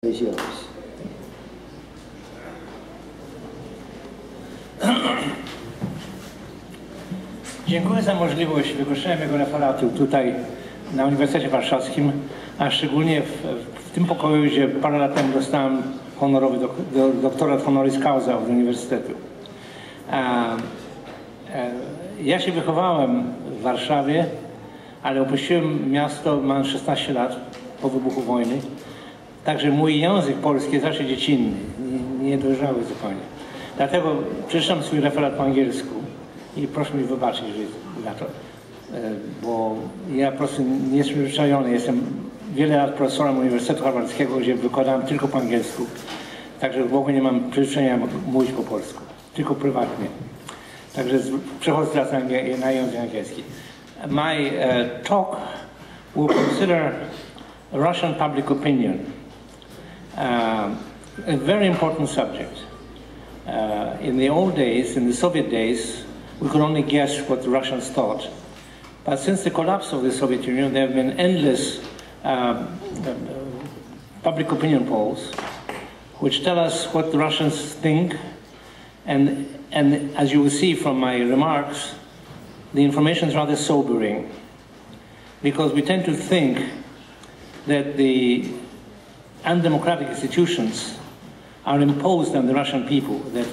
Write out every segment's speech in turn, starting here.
is yours. Dziękuję za możliwość wygłoszenia mego referatu tutaj na Uniwersytecie Warszawskim, a szczególnie w tym pokoju, gdzie parę lat temu dostałem honorowy doktorat honoris causa od Uniwersytetu. Ja się wychowałem w Warszawie, ale opuściłem miasto, mam 16 lat po wybuchu wojny. Także mój język polski jest raczej dziecinny, niedojrzały zupełnie. Dlatego przeczytam swój referat po angielsku i proszę mi wybaczyć za to, bo ja po prostu nie jestem przyzwyczajony. Jestem wiele lat profesorem Uniwersytetu Warszawskiego, gdzie wykładałem tylko po angielsku. Także w ogóle nie mam przyzwyczajenia mówić po polsku, tylko prywatnie. Także przechodzę teraz na język angielski. My talk will consider Russian public opinion, a very important subject. In the old days, in the Soviet days, we could only guess what the Russians thought. But since the collapse of the Soviet Union, there have been endless public opinion polls which tell us what the Russians think. And as you will see from my remarks, the information is rather sobering, because we tend to think that the undemocratic institutions are imposed on the Russian people, that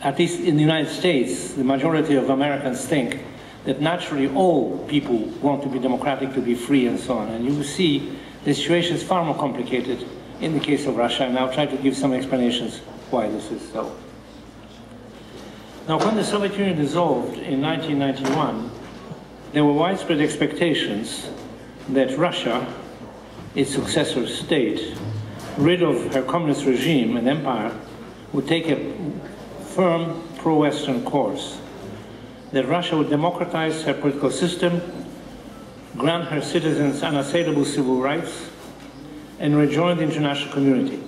at least in the United States, the majority of Americans think that naturally all people want to be democratic, to be free and so on. And you will see the situation is far more complicated in the case of Russia, and I'll try to give some explanations why this is so. Now, when the Soviet Union dissolved in 1991, there were widespread expectations that Russia, its successor state, rid of her communist regime and empire, would take a firm pro-Western course, that Russia would democratize her political system, grant her citizens unassailable civil rights, and rejoin the international community.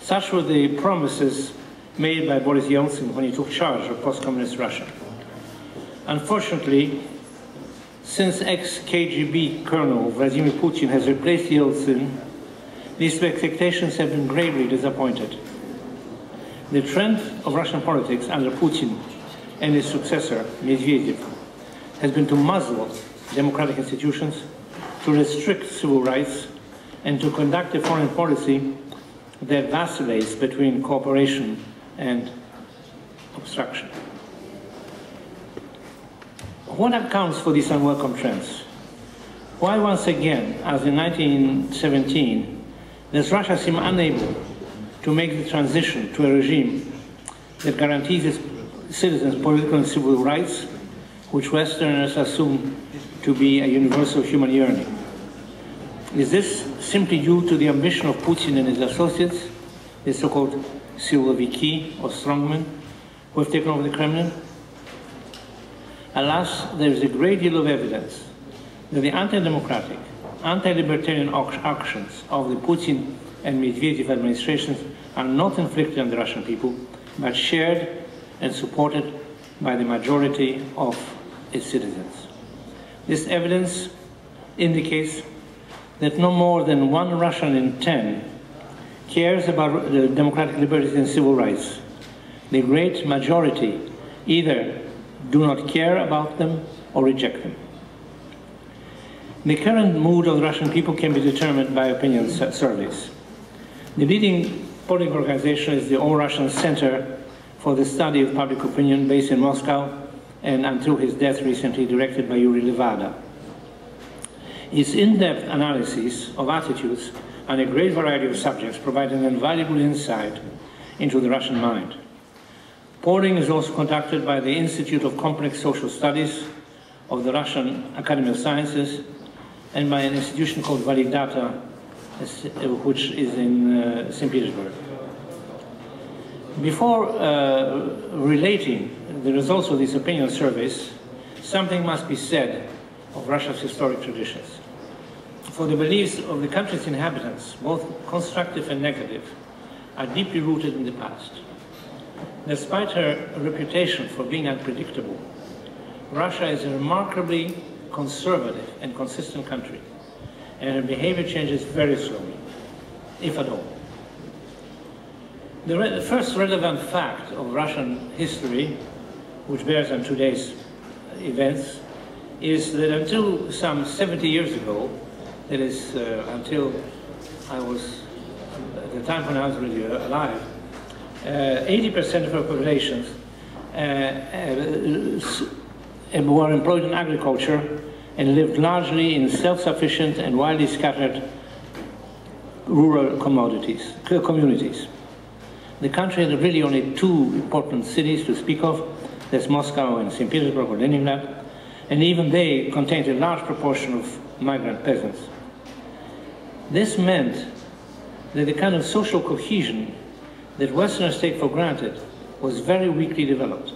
Such were the promises made by Boris Yeltsin when he took charge of post-communist Russia. Unfortunately, since ex-KGB Colonel Vladimir Putin has replaced Yeltsin, these expectations have been gravely disappointed. The trend of Russian politics under Putin and his successor, Medvedev, has been to muzzle democratic institutions, to restrict civil rights, and to conduct a foreign policy that vacillates between cooperation and obstruction. What accounts for these unwelcome trends? Why once again, as in 1917, does Russia seem unable to make the transition to a regime that guarantees its citizens political and civil rights, which Westerners assume to be a universal human yearning? Is this simply due to the ambition of Putin and his associates, the so-called Siloviki or strongmen, who have taken over the Kremlin? Alas, there is a great deal of evidence that the anti-democratic, anti-libertarian actions of the Putin and Medvedev administrations are not inflicted on the Russian people, but shared and supported by the majority of its citizens. This evidence indicates that no more than 1 Russian in 10 cares about the democratic liberties and civil rights. The great majority either do not care about them or reject them. The current mood of the Russian people can be determined by opinion surveys. The leading political organization is the All-Russian Center for the Study of Public Opinion, based in Moscow, and until his death recently directed by Yuri Levada. Its in-depth analysis of attitudes on a great variety of subjects provide an invaluable insight into the Russian mind. Polling is also conducted by the Institute of Complex Social Studies of the Russian Academy of Sciences and by an institution called Validata, which is in St. Petersburg. Before relating the results of these opinion surveys, something must be said of Russia's historic traditions. For the beliefs of the country's inhabitants, both constructive and negative, are deeply rooted in the past. Despite her reputation for being unpredictable, Russia is a remarkably conservative and consistent country, and her behavior changes very slowly. if at all. The first relevant fact of Russian history, which bears on today's events, is that until some 70 years ago, that is, until I was, at the time when I was really alive, 80% of our populations were employed in agriculture and lived largely in self-sufficient and widely scattered rural communities. The country had really only two important cities to speak of, that's Moscow and St. Petersburg or Leningrad, and even they contained a large proportion of migrant peasants. This meant that the kind of social cohesion that Westerners take for granted was very weakly developed.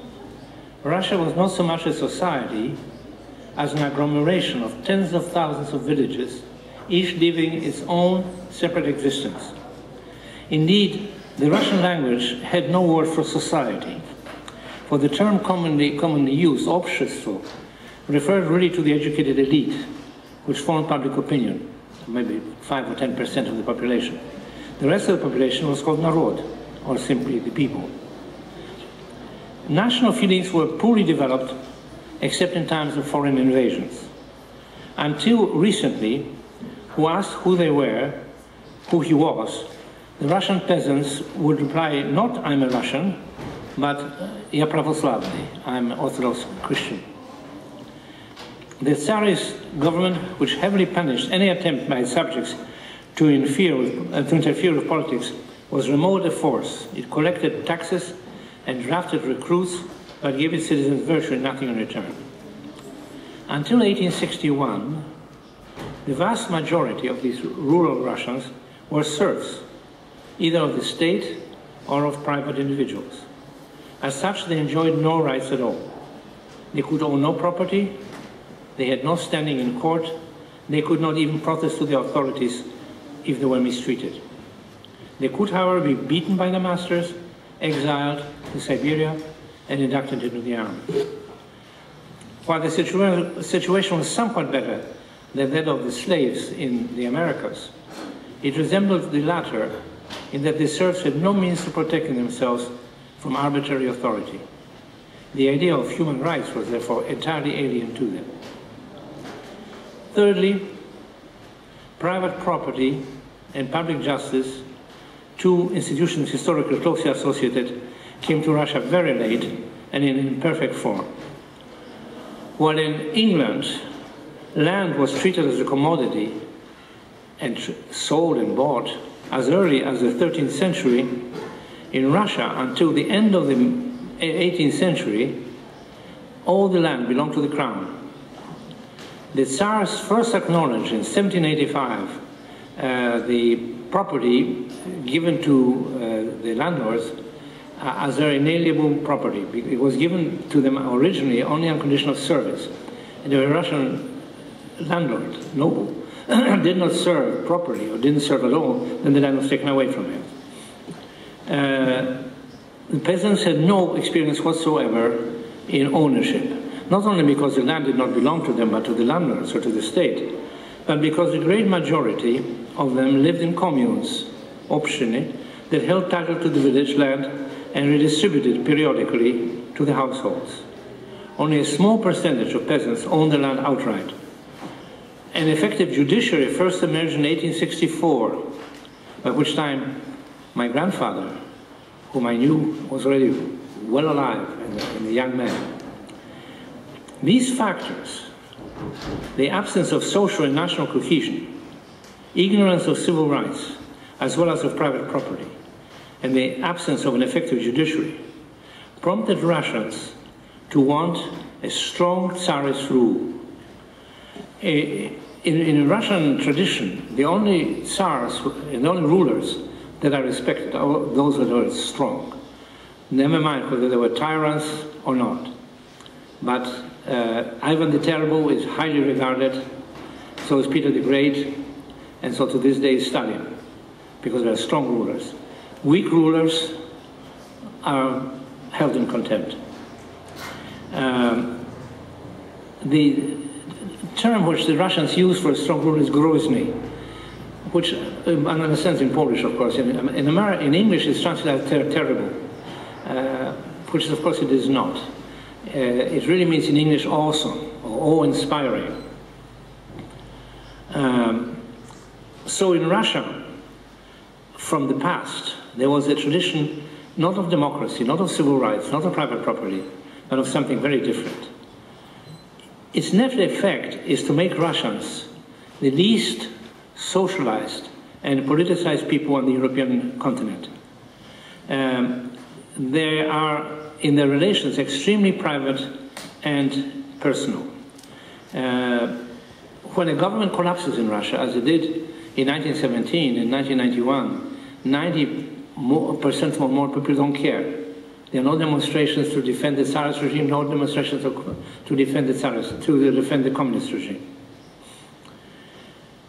Russia was not so much a society as an agglomeration of tens of thousands of villages, each living its own separate existence. Indeed, the Russian language had no word for society, for the term commonly used, общество, referred really to the educated elite, which formed public opinion, maybe 5 or 10% of the population. The rest of the population was called narod, or simply the people. National feelings were poorly developed, except in times of foreign invasions. Until recently, who asked who they were, who he was, the Russian peasants would reply, not I'm a Russian, but я православный, I'm Orthodox Christian. The Tsarist government, which heavily punished any attempt by its subjects to interfere with politics, was remote of force. It collected taxes and drafted recruits, but gave its citizens virtually nothing in return. Until 1861, the vast majority of these rural Russians were serfs, either of the state or of private individuals. As such, they enjoyed no rights at all. They could own no property, they had no standing in court, they could not even protest to the authorities if they were mistreated. They could, however, be beaten by the masters, exiled to Siberia, and inducted into the army. While the situation was somewhat better than that of the slaves in the Americas, it resembled the latter in that the serfs had no means of protecting themselves from arbitrary authority. The idea of human rights was therefore entirely alien to them. Thirdly, private property and public justice, two institutions historically closely associated, came to Russia very late and in imperfect form. While in England, land was treated as a commodity and sold and bought as early as the 13th century, in Russia, until the end of the 18th century, all the land belonged to the crown. The Tsars first acknowledged in 1785 the property given to the landlords as their inalienable property. It was given to them originally only on condition of service. And the Russian landlord, noble, did not serve properly or didn't serve at all, then the land was taken away from him. The peasants had no experience whatsoever in ownership, not only because the land did not belong to them but to the landlords or to the state, but because the great majority of them lived in communes, общины, that held title to the village land and redistributed periodically to the households. Only a small percentage of peasants owned the land outright. An effective judiciary first emerged in 1864, by which time my grandfather, whom I knew was already well alive and a young man. These factors, the absence of social and national cohesion, ignorance of civil rights, as well as of private property, and the absence of an effective judiciary, prompted Russians to want a strong Tsarist rule. In Russian tradition, the only Tsars and the only rulers that are respected are those that are strong. Never mind whether they were tyrants or not. But Ivan the Terrible is highly regarded, so is Peter the Great, and so to this day is Stalin, because they are strong rulers. Weak rulers are held in contempt. The term which the Russians use for a strong ruler is grozny, which understands in Polish, of course. In English, it's translated as terrible, which, of course, it is not. It really means in English awesome or awe-inspiring. So in Russia, from the past, there was a tradition not of democracy, not of civil rights, not of private property, but of something very different. Its net effect is to make Russians the least socialized and politicized people on the European continent. They are, in their relations, extremely private and personal. When a government collapses in Russia, as it did in 1917 and 1991, 90% or more people don't care. There are no demonstrations to defend the Tsarist regime, no demonstrations to defend the communist regime.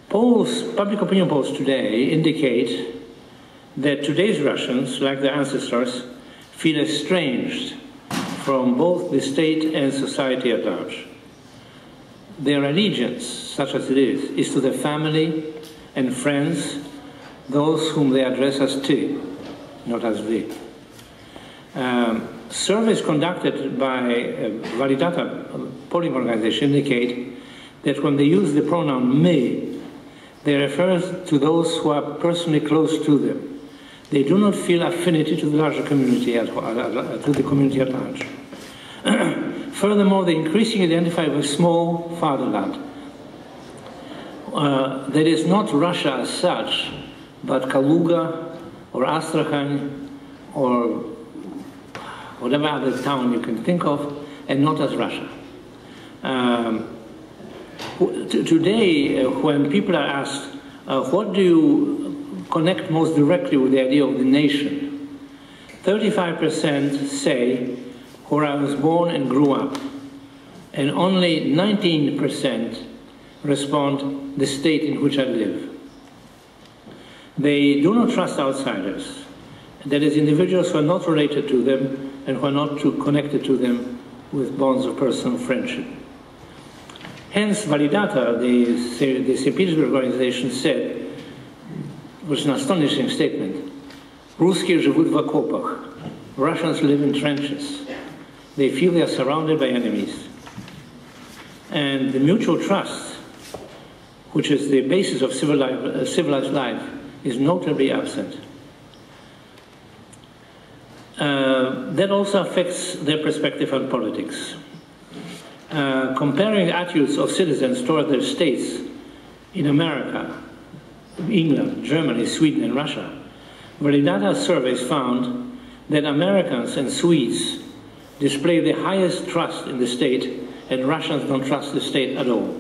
Public opinion polls today indicate that today's Russians, like their ancestors, feel estranged from both the state and society at large. Their allegiance, such as it is to their family and friends, those whom they address as "ty," not as "we." Surveys conducted by Validata polling organization indicate that when they use the pronoun "me," they refer to those who are personally close to them. They do not feel affinity to the larger community, to the community at large. Furthermore, they increasingly identify with small fatherland. That is not Russia as such, but Kaluga or Astrakhan or whatever other town you can think of, and not as Russia. Today, when people are asked, what do you connect most directly with the idea of the nation, 35% say where I was born and grew up, and only 19% respond the state in which I live. They do not trust outsiders, that is, individuals who are not related to them and who are not connected to them with bonds of personal friendship. Hence, Validata, the St. Petersburg organization, said, which is an astonishing statement, "Ruskie живут в окопах." Russians live in trenches. They feel they are surrounded by enemies. And the mutual trust, which is the basis of civilized life, is notably absent. That also affects their perspective on politics. Comparing the attitudes of citizens toward their states in America, England, Germany, Sweden, and Russia, Validata surveys found that Americans and Swedes display the highest trust in the state, and Russians don't trust the state at all.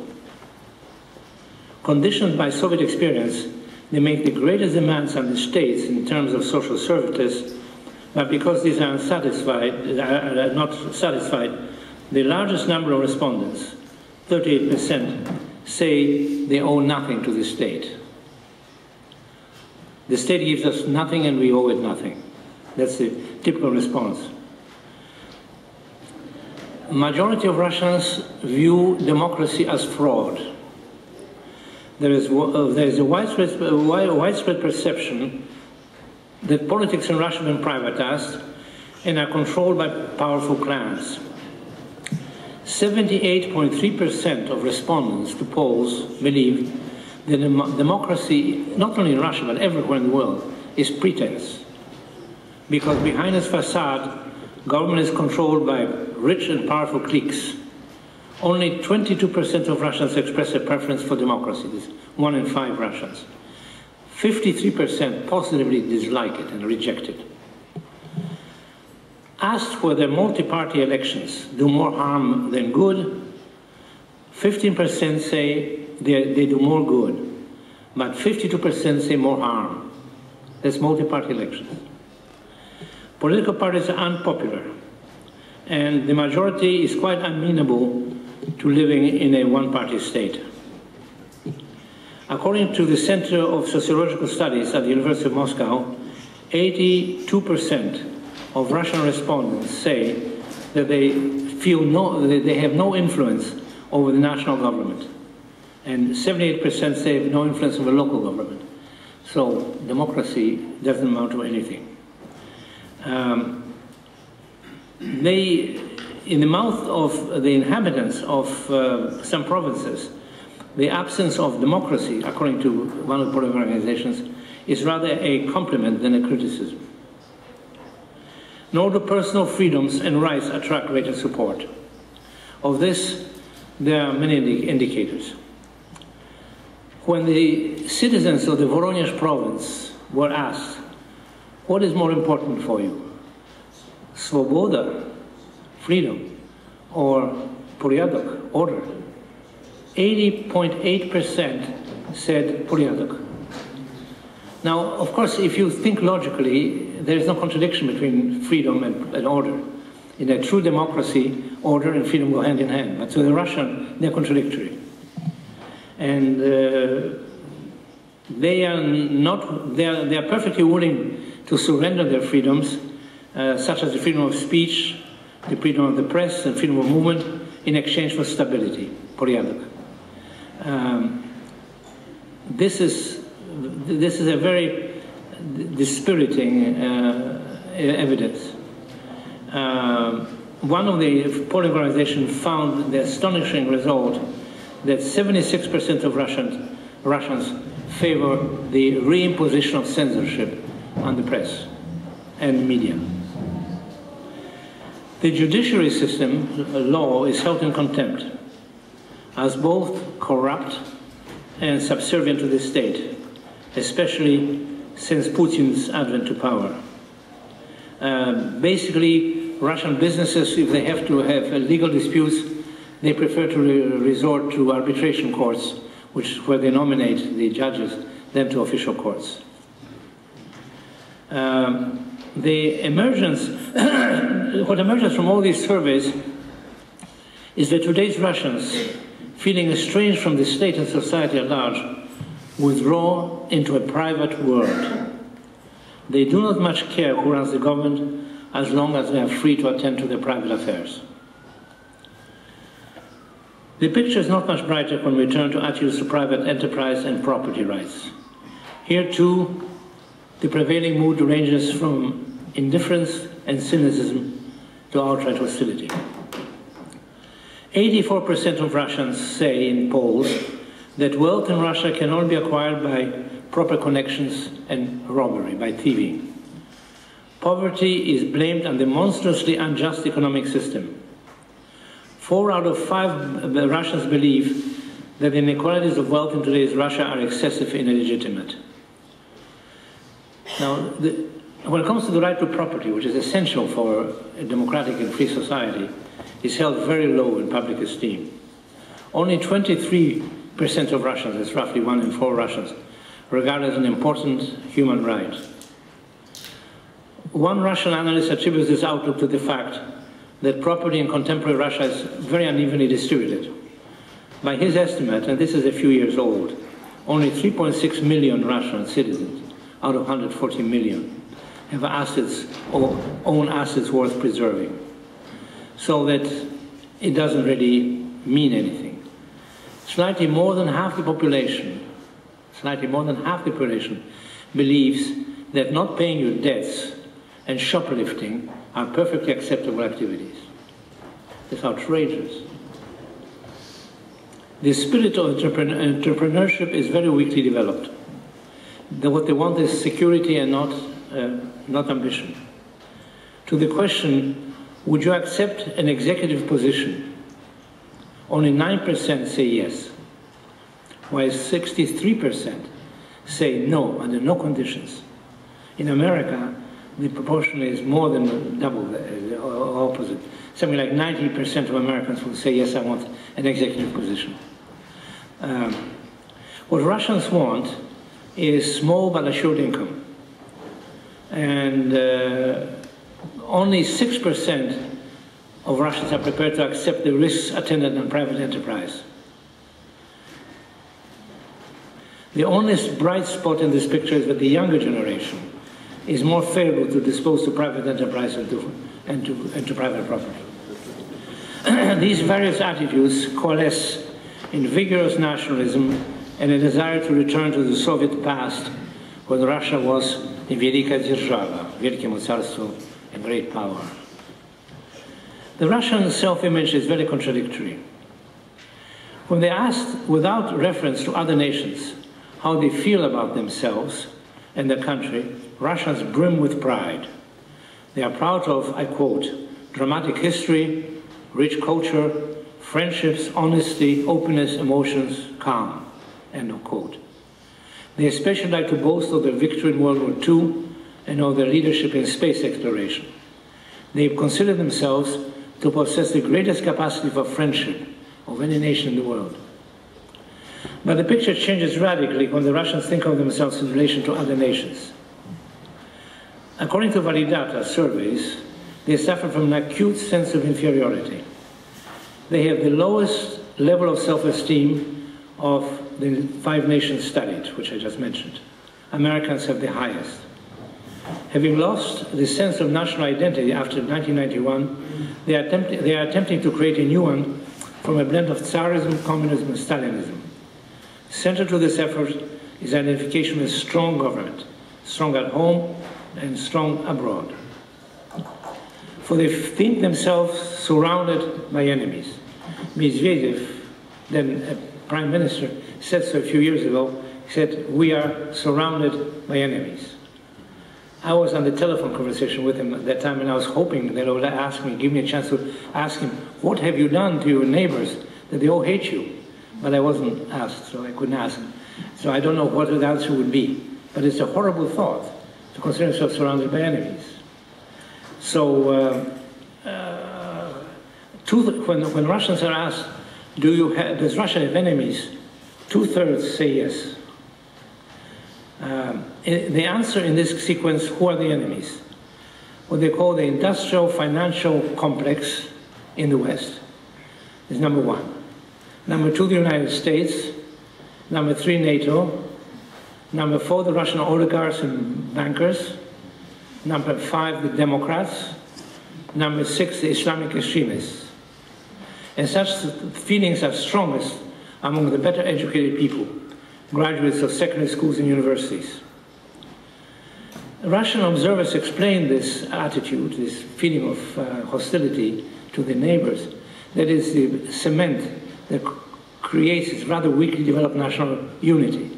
Conditioned by Soviet experience, they make the greatest demands on the states in terms of social services, but because these are not satisfied, the largest number of respondents, 38%, say they owe nothing to the state. The state gives us nothing and we owe it nothing. That's the typical response. Majority of Russians view democracy as fraud. There is a widespread perception that politics in Russia have been privatized and are controlled by powerful clans. 78.3% of respondents to polls believe that democracy, not only in Russia but everywhere in the world, is pretense. Because behind its facade, government is controlled by rich and powerful cliques. Only 22% of Russians express a preference for democracy. This is 1 in 5 Russians. 53% positively dislike it and reject it. Asked whether multi-party elections do more harm than good, 15% say they do more good, but 52% say more harm. That's multi-party elections. Political parties are unpopular, and the majority is quite amenable to living in a one-party state. According to the Center of Sociological Studies at the University of Moscow, 82% of Russian respondents say that they have no influence over the national government, and 78% say no influence over local government. So democracy doesn't amount to anything. In the mouth of the inhabitants of some provinces, the absence of democracy, according to one of the political organizations, is rather a compliment than a criticism. Nor do personal freedoms and rights attract greater support. Of this, there are many indicators. When the citizens of the Voronezh province were asked, what is more important for you? Svoboda, freedom, or porядок, order? 80.8% said porядок. Now, of course, if you think logically, there is no contradiction between freedom and order. In a true democracy, order and freedom go hand in hand. But to the Russian, they're contradictory. And they are perfectly willing to surrender their freedoms, such as the freedom of speech, the freedom of the press, and freedom of movement, in exchange for stability, porядок. This is a very dispiriting evidence. One of the polling organizations found the astonishing result that 76% of Russians favor the reimposition of censorship on the press and media. The judiciary system, law, is held in contempt as both corrupt and subservient to the state, especially since Putin's advent to power. Basically, Russian businesses, if they have to have legal disputes, they prefer to resort to arbitration courts, where they nominate the judges, than to official courts. The emergence, what emerges from all these surveys is that today's Russians, feeling estranged from the state and society at large, withdraw into a private world. They do not much care who runs the government as long as they are free to attend to their private affairs. The picture is not much brighter when we turn to attitudes to private enterprise and property rights. Here too, the prevailing mood ranges from indifference and cynicism to outright hostility. 84% of Russians say in polls that wealth in Russia can only be acquired by proper connections and robbery, by thieving. Poverty is blamed on the monstrously unjust economic system. 4 out of 5 Russians believe that the inequalities of wealth in today's Russia are excessive and illegitimate. Now, when it comes to the right to property, which is essential for a democratic and free society, is held very low in public esteem. Only 23% of Russians, that's roughly 1 in 4 Russians, regard it as an important human right. One Russian analyst attributes this outlook to the fact that property in contemporary Russia is very unevenly distributed. By his estimate, and this is a few years old, only 3.6 million Russian citizens out of 140 million have assets or own assets worth preserving. So that it doesn't really mean anything. Slightly more than half the population believes that not paying your debts and shoplifting are perfectly acceptable activities. It's outrageous. The spirit of entrepreneurship is very weakly developed. What they want is security and not ambition. To the question, would you accept an executive position? Only 9% say yes, while 63% say no, under no conditions. In America, the proportion is more than double the opposite. Something like 90% of Americans will say, yes, I want an executive position. What Russians want is small but assured income. And only 6% of Russians are prepared to accept the risks attendant on private enterprise. The only bright spot in this picture is that the younger generation is more favorable to dispose to private enterprise and to private property. These various attitudes coalesce in vigorous nationalism and a desire to return to the Soviet past when Russia was a wielka dzierżawa, wielkie mocarstwo, a great power. The Russian self-image is very contradictory. When they asked, without reference to other nations, how they feel about themselves and their country, Russians brim with pride. They are proud of, I quote, dramatic history, rich culture, friendships, honesty, openness, emotions, calm, end of quote. They especially like to boast of their victory in World War II and of their leadership in space exploration. They consider themselves to possess the greatest capacity for friendship of any nation in the world. But the picture changes radically when the Russians think of themselves in relation to other nations. According to Validata surveys, they suffer from an acute sense of inferiority. They have the lowest level of self-esteem of the 5 nations studied, which I just mentioned. Americans have the highest. Having lost the sense of national identity after 1991, they are attempting to create a new one from a blend of Tsarism, communism, and Stalinism. Central to this effort is identification with strong government, strong at home and strong abroad. For they think themselves surrounded by enemies. Medvedev, then prime minister, said so a few years ago. He said, "We are surrounded by enemies." I was on the telephone conversation with him at that time, and I was hoping that he would ask me, give me a chance to ask him, what have you done to your neighbors that they all hate you? But I wasn't asked, so I couldn't ask him. So I don't know what the answer would be. But it's a horrible thought to consider yourself surrounded by enemies. So when Russians are asked, does Russia have enemies? 2/3 say yes. The answer in this sequence, who are the enemies? What they call the industrial financial complex in the West is number 1. Number 2, the United States. Number 3, NATO. Number 4, the Russian oligarchs and bankers. Number 5, the Democrats. Number 6, the Islamic extremists. And such feelings are strongest among the better educated people, graduates of secondary schools and universities. Russian observers explain this attitude, this feeling of hostility to the neighbors, that is the cement that creates this rather weakly developed national unity.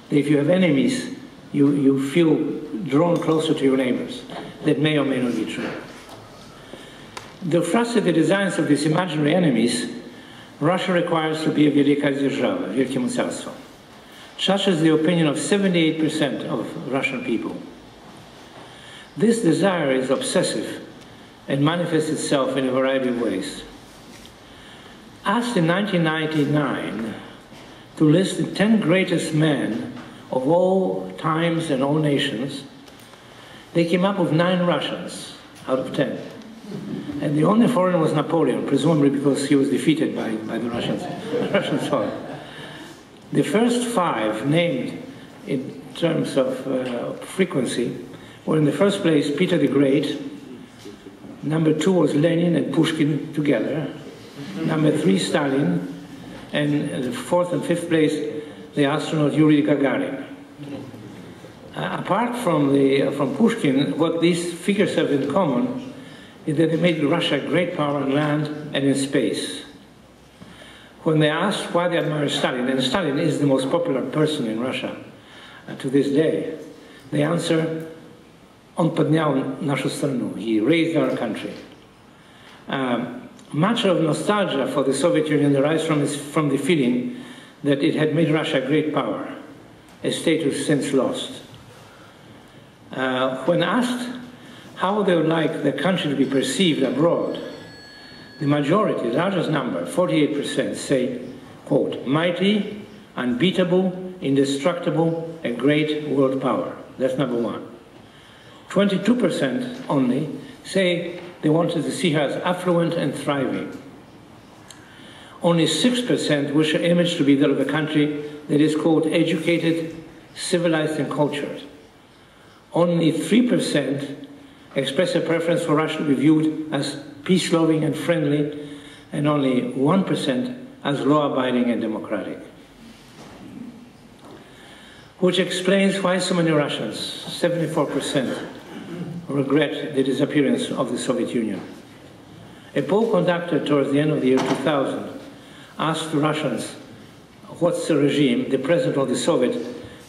That if you have enemies, you feel drawn closer to your neighbors. That may or may not be true. To frustrate the designs of these imaginary enemies, Russia requires to be a wielka dzierżawa, wielkie mocarstwo. Such is the opinion of 78% of Russian people. This desire is obsessive and manifests itself in a variety of ways. Asked in 1999 to list the 10 greatest men of all times and all nations, they came up with 9 Russians out of 10. And the only foreigner was Napoleon, presumably because he was defeated by the Russians. The first 5 named in terms of frequency were in the first place Peter the Great, number 2 was Lenin and Pushkin together, number 3 Stalin, and the 4th and 5th place the astronaut Yuri Gagarin. Apart from Pushkin, what these figures have in common is that they made Russia a great power on land and in space. When they asked why they admire Stalin, and Stalin is the most popular person in Russia to this day, they answer, on podniał naszą страну, he raised our country. Much of nostalgia for the Soviet Union arises from the feeling that it had made Russia a great power, a status since lost. When asked how they would like their country to be perceived abroad, the majority, the largest number, 48%, say, quote, mighty, unbeatable, indestructible, a great world power. That's number 1. 22% only say they wanted to see her as affluent and thriving. Only 6% wish her image to be that of a country that is, quote, educated, civilized, and cultured. Only 3% express a preference for Russia to be viewed as peace-loving and friendly, and only 1% as law-abiding and democratic. which explains why so many Russians, 74%, regret the disappearance of the Soviet Union. A poll conducted towards the end of the year 2000 asked Russians what's the regime, the president or the Soviet,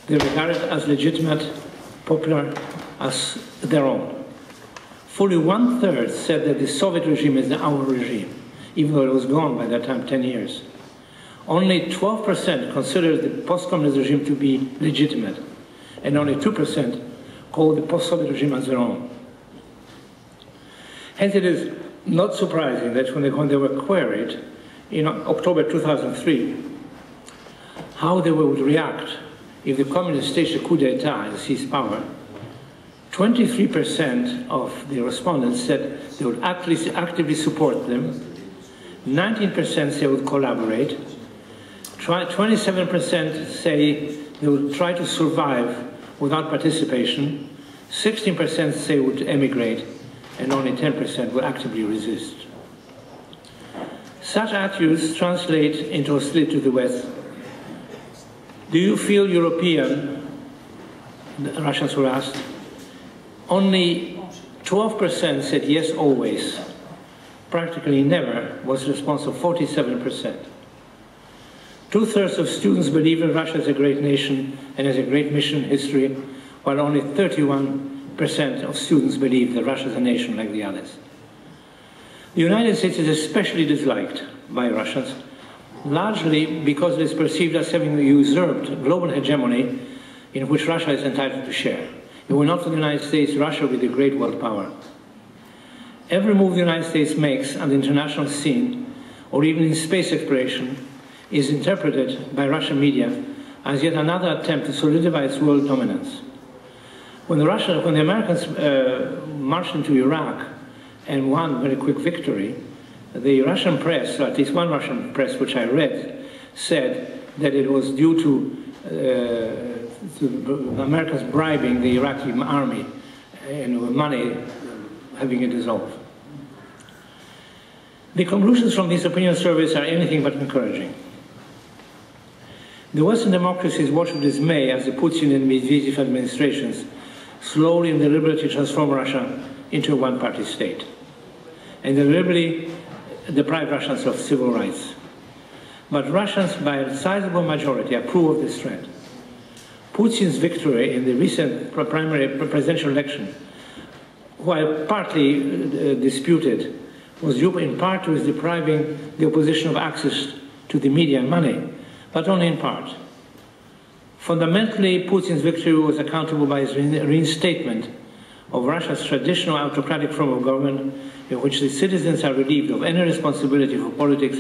they regarded as legitimate, popular, as their own. Fully 1/3 said that the Soviet regime is our regime, even though it was gone by that time, 10 years. Only 12% considered the post-communist regime to be legitimate, and only 2% called the post-Soviet regime as their own. Hence it is not surprising that when they were queried in October 2003, how they would react if the communists staged a coup d'etat and seized power, 23% of the respondents said they would actively support them, 19% say they would collaborate, 27% say they would try to survive without participation, 16% say would emigrate, and only 10% would actively resist. Such attitudes translate into hostility to the West. Do you feel European? The Russians were asked. Only 12% said yes, always. Practically never was the response of 47%. 2/3 of students believe that Russia is a great nation and has a great mission history, while only 31% of students believe that Russia is a nation like the others. The United States is especially disliked by Russians, largely because it is perceived as having usurped global hegemony in which Russia is entitled to share. If it were not for the United States, Russia would be the great world power. Every move the United States makes on the international scene, or even in space exploration, is interpreted by Russian media as yet another attempt to solidify its world dominance. When the Americans marched into Iraq and won a very quick victory, the Russian press, or at least one Russian press which I read, said that it was due to the Americans bribing the Iraqi army and with money having it dissolved. The conclusions from these opinion surveys are anything but encouraging. The Western democracies watch with dismay as the Putin and Medvedev administrations slowly and deliberately transform Russia into a one-party state, and deliberately deprive Russians of civil rights. But Russians, by a sizable majority, approve of this trend. Putin's victory in the recent primary presidential election, while partly disputed, was due in part to his depriving the opposition of access to the media and money, but only in part. Fundamentally, Putin's victory was accountable by his reinstatement of Russia's traditional autocratic form of government, in which the citizens are relieved of any responsibility for politics,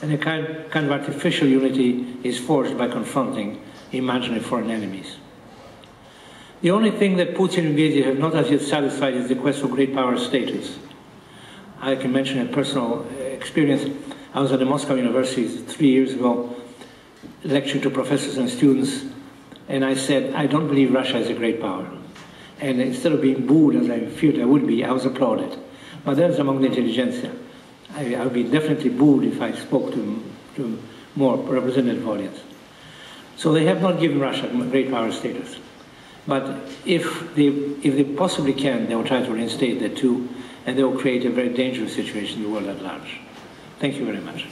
and a kind of artificial unity is forged by confronting imaginary foreign enemies. The only thing that Putin and Medvedev have not as yet satisfied is the quest for great power status. I can mention a personal experience. I was at the Moscow University 3 years ago, lecturing to professors and students, and I said, I don't believe Russia is a great power. And instead of being booed, as I feared I would be, I was applauded. But that is among the intelligentsia. I would be definitely booed if I spoke to a more representative audience. So they have not given Russia great power status. But if they possibly can, they will try to reinstate that too, and they will create a very dangerous situation in the world at large. Thank you very much.